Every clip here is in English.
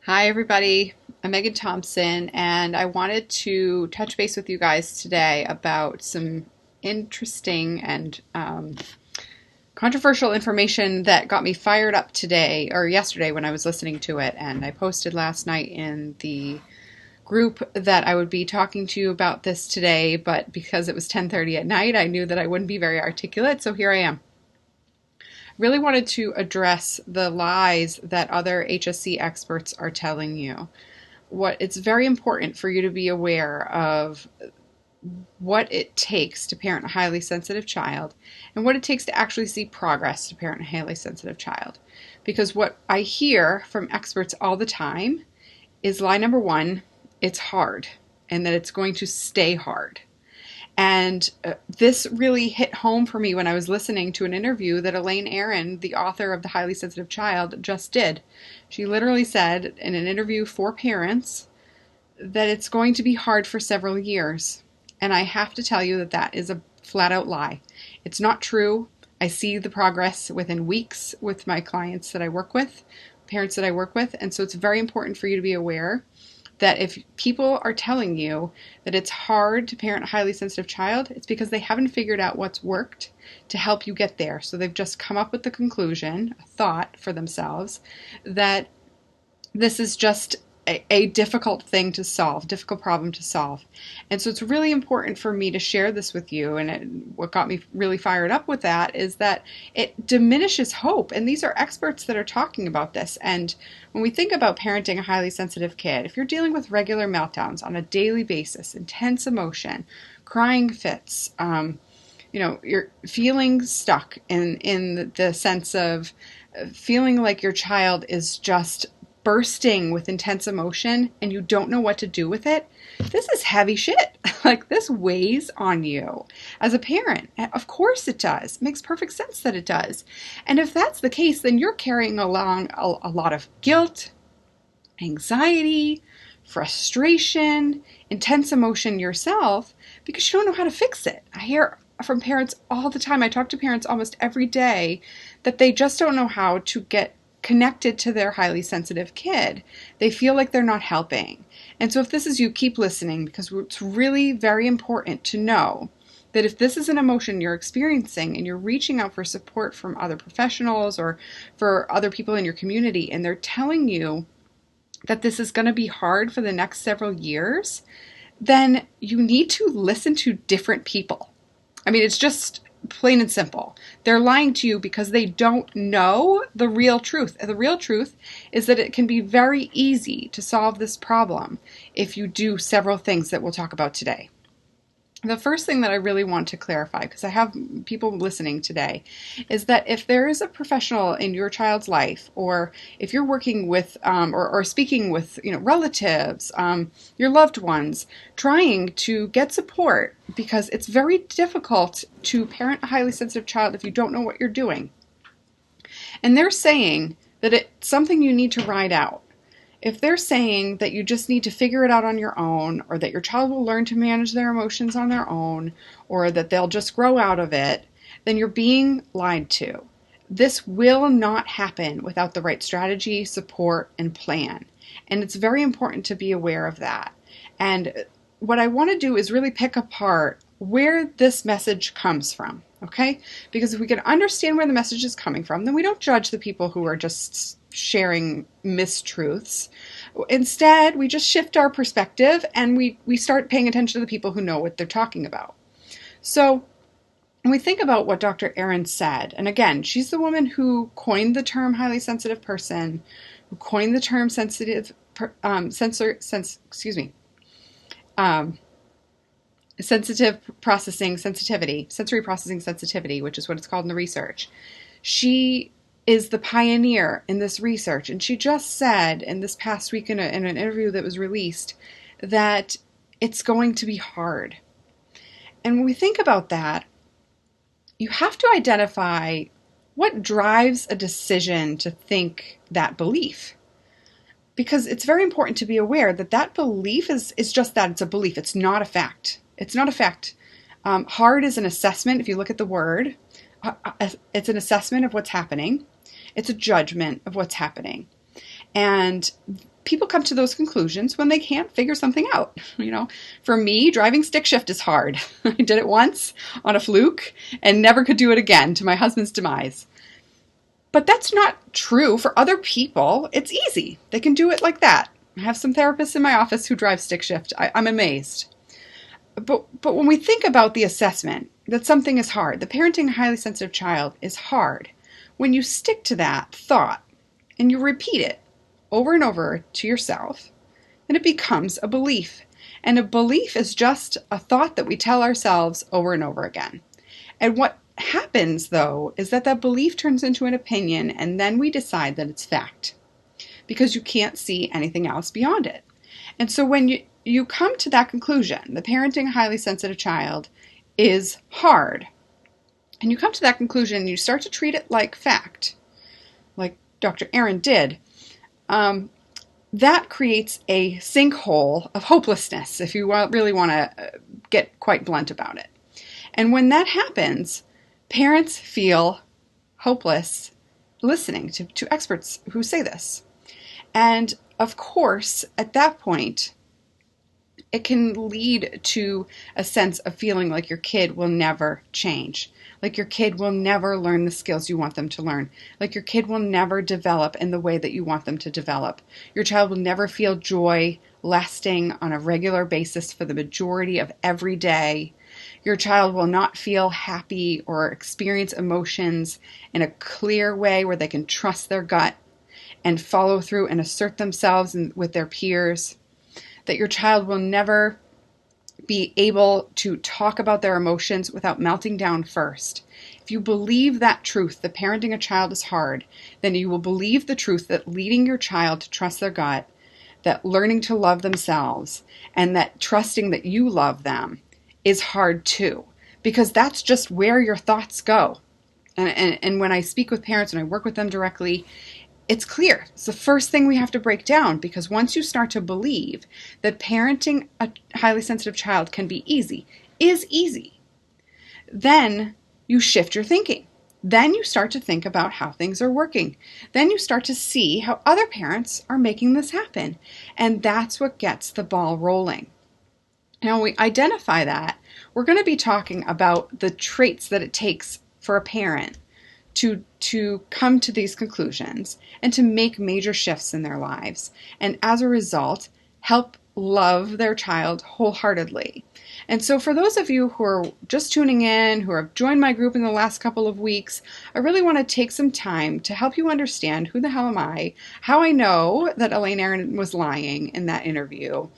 Hi, everybody. I'm Megan Thompson, and I wanted to touch base with you guys today about some interesting and controversial information that got me fired up today or yesterday when I was listening to it. And I posted last night in the group that I would be talking to you about this today, but because it was 10:30 at night, I knew that I wouldn't be very articulate, so here I am. Really wanted to address the lies that other HSC experts are telling you. It's very important for you to be aware of what it takes to parent a highly sensitive child and what it takes to actually see progress to parent a highly sensitive child. Because what I hear from experts all the time is lie number one, it's hard, and that it's going to stay hard. And this really hit home for me when I was listening to an interview that Elaine Aron, the author of The Highly Sensitive Child, just did. She literally said in an interview for parents that it's going to be hard for several years. And I have to tell you that that is a flat out lie. It's not true. I see the progress within weeks with my clients that I work with, parents that I work with. And so it's very important for you to be aware that if people are telling you that it's hard to parent a highly sensitive child, it's because they haven't figured out what's worked to help you get there. So they've just come up with the conclusion, a thought for themselves, that this is just a difficult thing to solve, difficult problem to solve. And so it's really important for me to share this with you. And what got me really fired up with that is that it diminishes hope. And these are experts that are talking about this. And when we think about parenting a highly sensitive kid, if you're dealing with regular meltdowns on a daily basis, intense emotion, crying fits, you're feeling stuck in the sense of feeling like your child is just bursting with intense emotion and you don't know what to do with it, this is heavy shit. Like, this weighs on you as a parent. Of course it does. It makes perfect sense that it does. And if that's the case, then you're carrying along a lot of guilt, anxiety, frustration, intense emotion yourself because you don't know how to fix it. I hear from parents all the time. I talk to parents almost every day that they just don't know how to get connected to their highly sensitive kid. They feel like they're not helping. And so if this is you, keep listening, because it's really very important to know that if this is an emotion you're experiencing and you're reaching out for support from other professionals or for other people in your community, and they're telling you that this is going to be hard for the next several years, then you need to listen to different people. I mean, it's just plain and simple. They're lying to you because they don't know the real truth. And the real truth is that it can be very easy to solve this problem if you do several things that we'll talk about today. The first thing that I really want to clarify, because I have people listening today, is that if there is a professional in your child's life, or if you're working with or speaking with relatives, your loved ones, trying to get support, because it's very difficult to parent a highly sensitive child if you don't know what you're doing. And they're saying that it's something you need to ride out. If they're saying that you just need to figure it out on your own, or that your child will learn to manage their emotions on their own, or that they'll just grow out of it, then you're being lied to. This will not happen without the right strategy, support, and plan. And it's very important to be aware of that. And what I want to do is really pick apart where this message comes from, okay? Because if we can understand where the message is coming from, then we don't judge the people who are just sharing mistruths. Instead, we just shift our perspective and we start paying attention to the people who know what they're talking about. So when we think about what Dr. Aron said, and again, she's the woman who coined the term highly sensitive person, who coined the term sensitive sensory processing sensitivity, which is what it's called in the research. She is the pioneer in this research. And she just said in this past week in an interview that was released that it's going to be hard. And when we think about that, you have to identify what drives a decision to think that belief. Because it's very important to be aware that that belief is just that. It's a belief. It's not a fact. It's not a fact. Hard is an assessment. If you look at the word, it's an assessment of what's happening. It's a judgment of what's happening. And people come to those conclusions when they can't figure something out. For me, driving stick shift is hard. I did it once on a fluke and never could do it again, to my husband's demise. But that's not true for other people. It's easy. They can do it like that. I have some therapists in my office who drive stick shift. I'm amazed. But when we think about the assessment that something is hard, the parenting a highly sensitive child is hard, when you stick to that thought and you repeat it over and over to yourself, then it becomes a belief. And a belief is just a thought that we tell ourselves over and over again. And what happens, though, is that belief turns into an opinion, and then we decide that it's fact because you can't see anything else beyond it. And so when you come to that conclusion, the parenting a highly sensitive child is hard, and you come to that conclusion and you start to treat it like fact, like Dr. Aaron did, that creates a sinkhole of hopelessness, if you really want to get quite blunt about it. And when that happens, parents feel hopeless listening to experts who say this. And of course, at that point, it can lead to a sense of feeling like your kid will never change, like your kid will never learn the skills you want them to learn, like your kid will never develop in the way that you want them to develop. Your child will never feel joy lasting on a regular basis for the majority of every day. Your child will not feel happy or experience emotions in a clear way where they can trust their gut and follow through and assert themselves with their peers. That your child will never be able to talk about their emotions without melting down first. If you believe that truth, that parenting a child is hard, then you will believe the truth that leading your child to trust their gut, that learning to love themselves, and that trusting that you love them is hard too, because that's just where your thoughts go. And when I speak with parents and I work with them directly, it's clear. It's the first thing we have to break down, because once you start to believe that parenting a highly sensitive child can be easy, is easy, then you shift your thinking. Then you start to think about how things are working. Then you start to see how other parents are making this happen. And that's what gets the ball rolling. Now, when we identify that, we're going to be talking about the traits that it takes for a parent to come to these conclusions and to make major shifts in their lives. And as a result, help love their child wholeheartedly. And so for those of you who are just tuning in, who have joined my group in the last couple of weeks, I really want to take some time to help you understand who the hell am I, how I know that Elaine Aron was lying in that interview,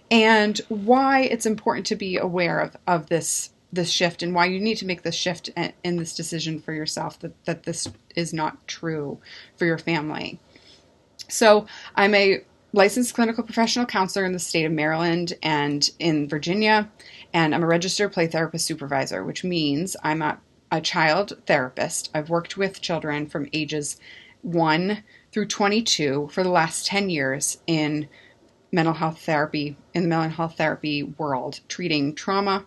and why it's important to be aware of this shift, and why you need to make this shift in this decision for yourself, that this is not true for your family. So I'm a licensed clinical professional counselor in the state of Maryland and in Virginia, and I'm a registered play therapist supervisor, which means I'm a child therapist. I've worked with children from ages 1 through 22 for the last 10 years in mental health therapy, in the mental health therapy world, treating trauma,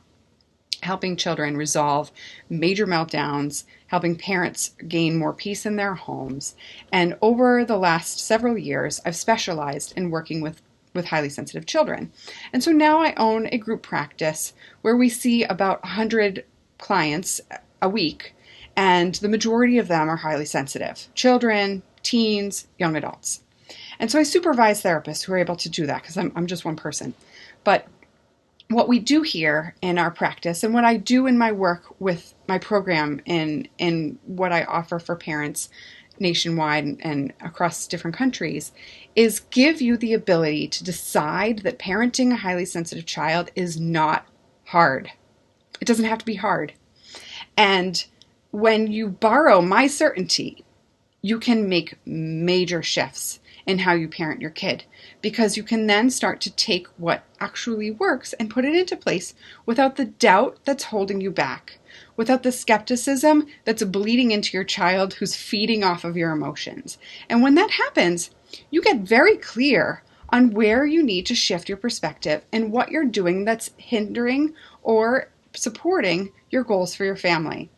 helping children resolve major meltdowns, helping parents gain more peace in their homes. And over the last several years, I've specialized in working with highly sensitive children. And so now I own a group practice where we see about 100 clients a week, and the majority of them are highly sensitive: children, teens, young adults. And so I supervise therapists who are able to do that, because I'm just one person. But what we do here in our practice, and what I do in my work with my program in what I offer for parents nationwide and across different countries, is give you the ability to decide that parenting a highly sensitive child is not hard. It doesn't have to be hard. And when you borrow my certainty, you can make major shifts in how you parent your kid, because you can then start to take what actually works and put it into place without the doubt that's holding you back, without the skepticism that's bleeding into your child who's feeding off of your emotions. And when that happens, you get very clear on where you need to shift your perspective and what you're doing that's hindering or supporting your goals for your family.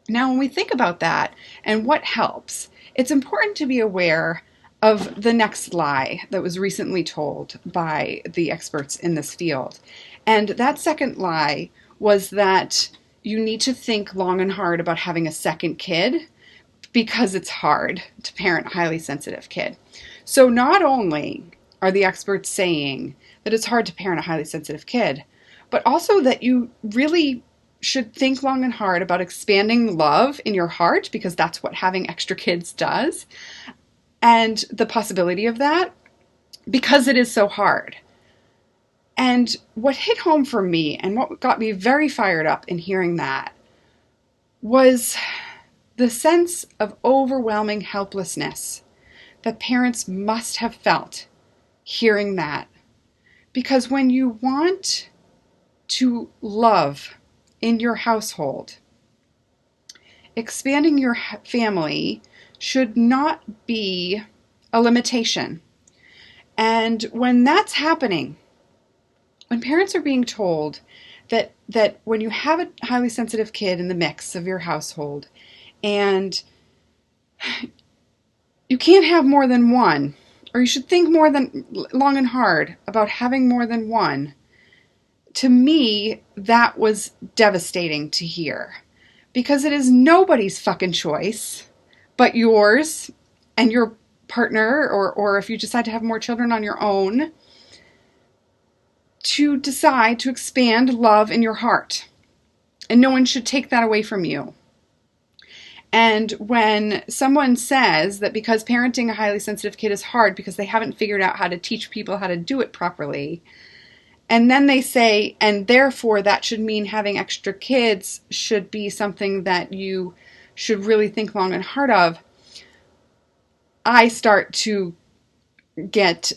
Now, when we think about that and what helps, it's important to be aware of the next lie that was recently told by the experts in this field. And that second lie was that you need to think long and hard about having a second kid because it's hard to parent a highly sensitive kid. So not only are the experts saying that it's hard to parent a highly sensitive kid, but also that you really should think long and hard about expanding love in your heart, because that's what having extra kids does, and the possibility of that, because it is so hard. And what hit home for me, and what got me very fired up in hearing that, was the sense of overwhelming helplessness that parents must have felt hearing that. Because when you want to love in your household, expanding your family should not be a limitation. And when that's happening, when parents are being told that when you have a highly sensitive kid in the mix of your household and you can't have more than one, or you should think long and hard about having more than one, to me, that was devastating to hear, because it is nobody's fucking choice but yours and your partner, or if you decide to have more children on your own, to decide to expand love in your heart. And no one should take that away from you. And when someone says that because parenting a highly sensitive kid is hard because they haven't figured out how to teach people how to do it properly, and then they say, and therefore that should mean having extra kids should be something that you should really think long and hard of, I start to get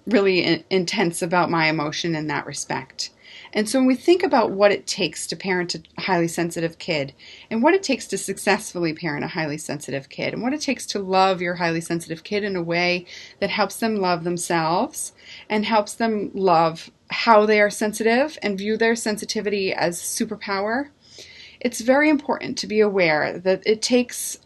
really intense about my emotion in that respect. And so when we think about what it takes to parent a highly sensitive kid, and what it takes to successfully parent a highly sensitive kid, and what it takes to love your highly sensitive kid in a way that helps them love themselves and helps them love how they are sensitive and view their sensitivity as superpower, it's very important to be aware that it takes,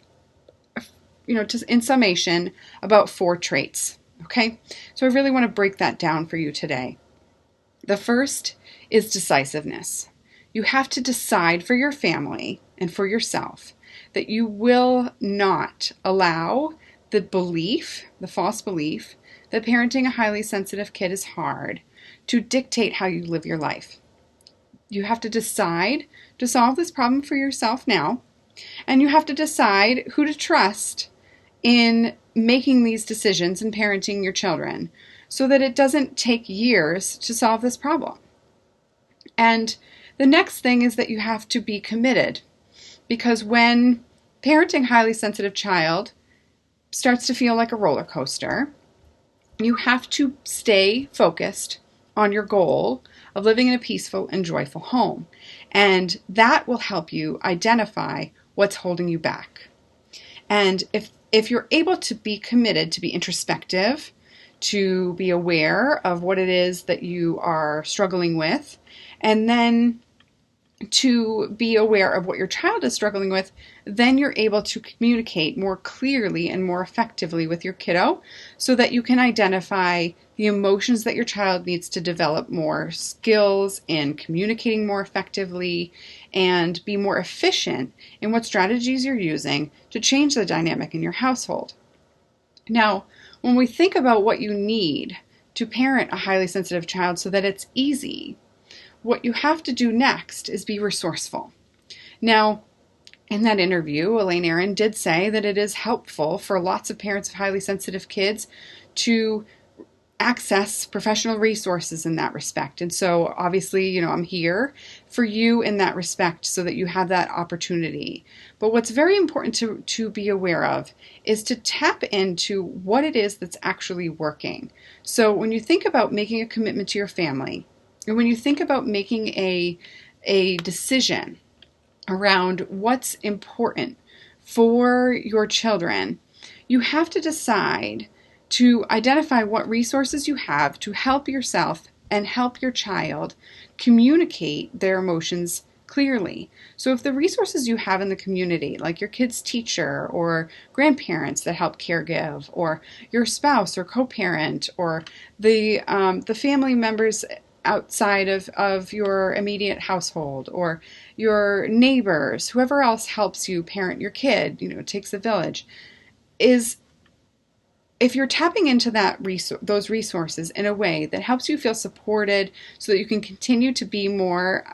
just in summation, about 4 traits. Okay? So I really want to break that down for you today. The first is decisiveness. You have to decide for your family and for yourself that you will not allow the false belief, that parenting a highly sensitive kid is hard, to dictate how you live your life. You have to decide to solve this problem for yourself now, and you have to decide who to trust in making these decisions and parenting your children so that it doesn't take years to solve this problem. And the next thing is that you have to be committed, because when parenting a highly sensitive child starts to feel like a roller coaster, you have to stay focused on your goal of living in a peaceful and joyful home. And that will help you identify what's holding you back. And if you're able to be committed, to be introspective, to be aware of what it is that you are struggling with, and then to be aware of what your child is struggling with, then you're able to communicate more clearly and more effectively with your kiddo so that you can identify the emotions that your child needs to develop more skills in communicating more effectively and be more efficient in what strategies you're using to change the dynamic in your household. Now, when we think about what you need to parent a highly sensitive child so that it's easy, what you have to do next is be resourceful. Now, in that interview, Elaine Aron did say that it is helpful for lots of parents of highly sensitive kids to access professional resources in that respect. And so obviously, I'm here for you in that respect so that you have that opportunity. But what's very important to be aware of is to tap into what it is that's actually working. So when you think about making a commitment to your family, and when you think about making a decision around what's important for your children, you have to decide to identify what resources you have to help yourself and help your child communicate their emotions clearly. So if the resources you have in the community, like your kid's teacher or grandparents that help caregive, or your spouse or co-parent, or the family members outside of your immediate household, or your neighbors, whoever else helps you parent your kid, it takes a village, is if you're tapping into those resources in a way that helps you feel supported so that you can continue to be more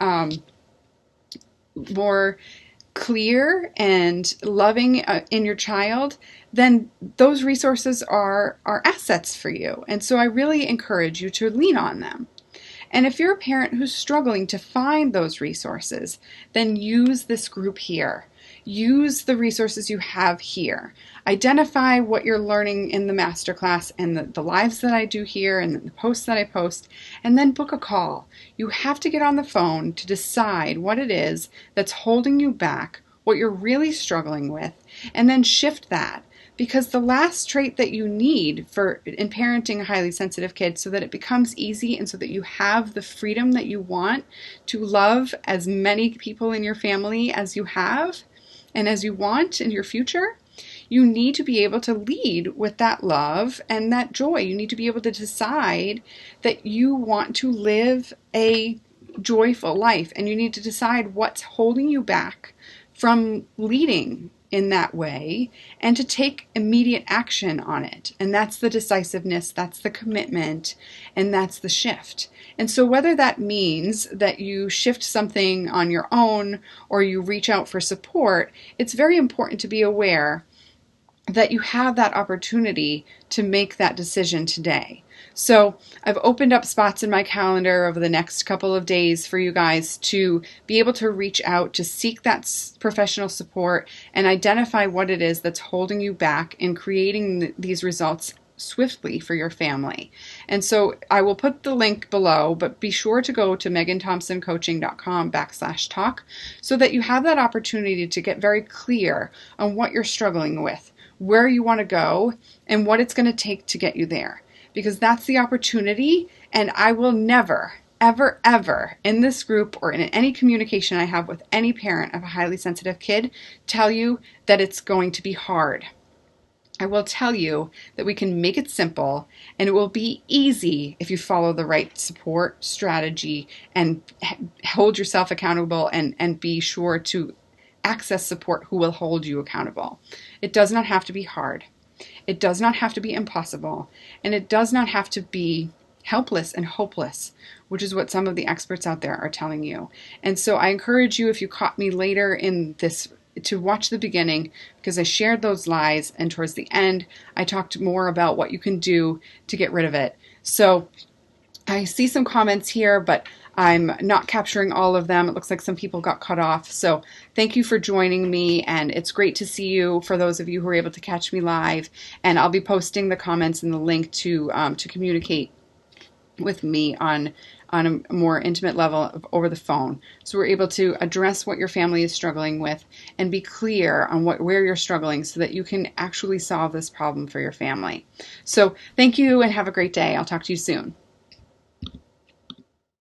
clear and loving in your child, then those resources are assets for you. And so I really encourage you to lean on them. And if you're a parent who's struggling to find those resources, then use this group here. Use the resources you have here. Identify what you're learning in the masterclass and the lives that I do here and the posts that I post, and then book a call. You have to get on the phone to decide what it is that's holding you back, what you're really struggling with, and then shift that. Because the last trait that you need in parenting a highly sensitive kid, so that it becomes easy and so that you have the freedom that you want to love as many people in your family as you have and as you want in your future, you need to be able to lead with that love and that joy. You need to be able to decide that you want to live a joyful life, and you need to decide what's holding you back from leading in that way and to take immediate action on it. And that's the decisiveness, that's the commitment, and that's the shift. And so whether that means that you shift something on your own or you reach out for support, it's very important to be aware that you have that opportunity to make that decision today. So I've opened up spots in my calendar over the next couple of days for you guys to be able to reach out, to seek that professional support and identify what it is that's holding you back in creating these results swiftly for your family. And so I will put the link below, but be sure to go to meganthompsoncoaching.com/talk so that you have that opportunity to get very clear on what you're struggling with, where you want to go, and what it's going to take to get you there. Because that's the opportunity, and I will never, ever, ever in this group or in any communication I have with any parent of a highly sensitive kid tell you that it's going to be hard. I will tell you that we can make it simple, and it will be easy if you follow the right support strategy and hold yourself accountable and be sure to access support who will hold you accountable. It does not have to be hard. It does not have to be impossible, and it does not have to be helpless and hopeless, which is what some of the experts out there are telling you. And so I encourage you, if you caught me later in this, to watch the beginning, because I shared those lies, and towards the end I talked more about what you can do to get rid of it. So I see some comments here, but I'm not capturing all of them. It looks like some people got cut off. So thank you for joining me, and it's great to see you for those of you who are able to catch me live. And I'll be posting the comments and the link to communicate with me on a more intimate level over the phone. So we're able to address what your family is struggling with and be clear on where you're struggling so that you can actually solve this problem for your family. So thank you and have a great day. I'll talk to you soon.